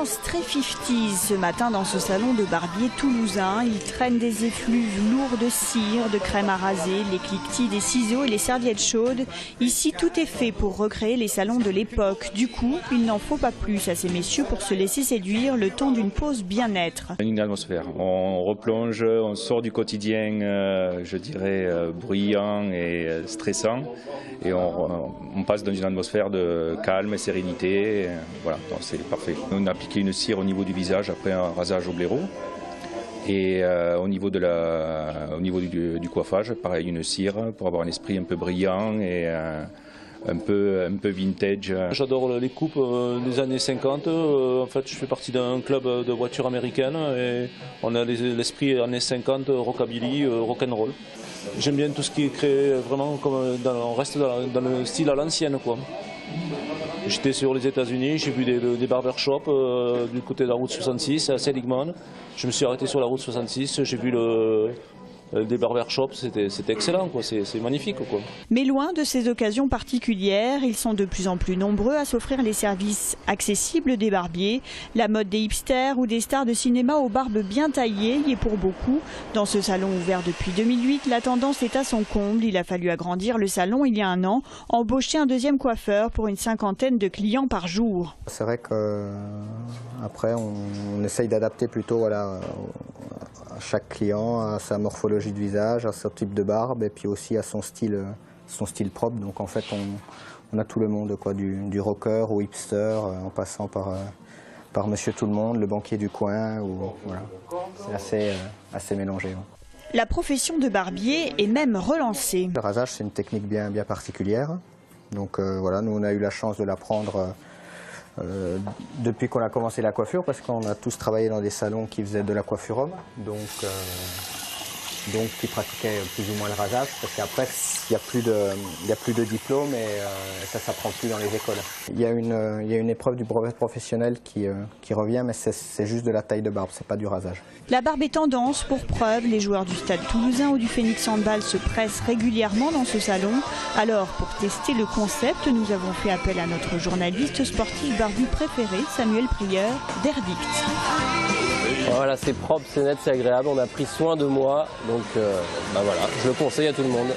ambiance très 50s ce matin dans ce salon de barbier toulousain. Il traîne des effluves lourds de cire, de crème à raser, les cliquetis des ciseaux et les serviettes chaudes. Ici, tout est fait pour recréer les salons de l'époque. Du coup, il n'en faut pas plus à ces messieurs pour se laisser séduire le temps d'une pause bien-être. Une atmosphère. On replonge, on sort du quotidien, je dirais, bruyant et stressant. Et on passe dans une atmosphère de calme et sérénité. Voilà, c'est parfait. On a appliqué une cire au niveau du visage après un rasage au blaireau. Et au niveau du coiffage, pareil, une cire pour avoir un esprit un peu brillant et un peu vintage. J'adore les coupes des années 50. En fait, je fais partie d'un club de voitures américaines et on a l'esprit années 50, rockabilly, rock'n'roll. J'aime bien tout ce qui est créé vraiment comme on reste dans le style à l'ancienne, quoi. J'étais sur les États-Unis, j'ai vu des barbershops du côté de la route 66 à Seligman. Je me suis arrêté sur la route 66, j'ai vu des barbershops, c'était excellent, quoi. C'est magnifique, quoi. Mais loin de ces occasions particulières, ils sont de plus en plus nombreux à s'offrir les services accessibles des barbiers. La mode des hipsters ou des stars de cinéma aux barbes bien taillées y est pour beaucoup. Dans ce salon ouvert depuis 2008, la tendance est à son comble. Il a fallu agrandir le salon il y a un an, embaucher un deuxième coiffeur pour une 50aine de clients par jour. C'est vrai qu'après on essaye d'adapter plutôt à chaque client, à sa morphologie de visage, à son type de barbe et puis aussi à son style propre. Donc en fait on a tout le monde, quoi, du rocker au hipster en passant par Monsieur Tout-le-Monde, le banquier du coin. Voilà. C'est assez mélangé. Ouais. La profession de barbier est même relancée. Le rasage, c'est une technique bien particulière. Donc voilà, nous on a eu la chance de l'apprendre depuis qu'on a commencé la coiffure, parce qu'on a tous travaillé dans des salons qui faisaient de la coiffure homme, donc qui pratiquaient plus ou moins le rasage, parce qu'après il n'y a plus de diplôme et ça ne s'apprend plus dans les écoles. Il y a une épreuve du brevet professionnel qui revient, mais c'est juste de la taille de barbe, c'est pas du rasage. La barbe est tendance, pour preuve, les joueurs du Stade Toulousain ou du Phoenix Handball se pressent régulièrement dans ce salon. Alors, pour tester le concept, nous avons fait appel à notre journaliste sportif barbu préféré, Samuel Prieur, d'Erdict. Voilà, c'est propre, c'est net, c'est agréable, on a pris soin de moi, donc voilà, je le conseille à tout le monde.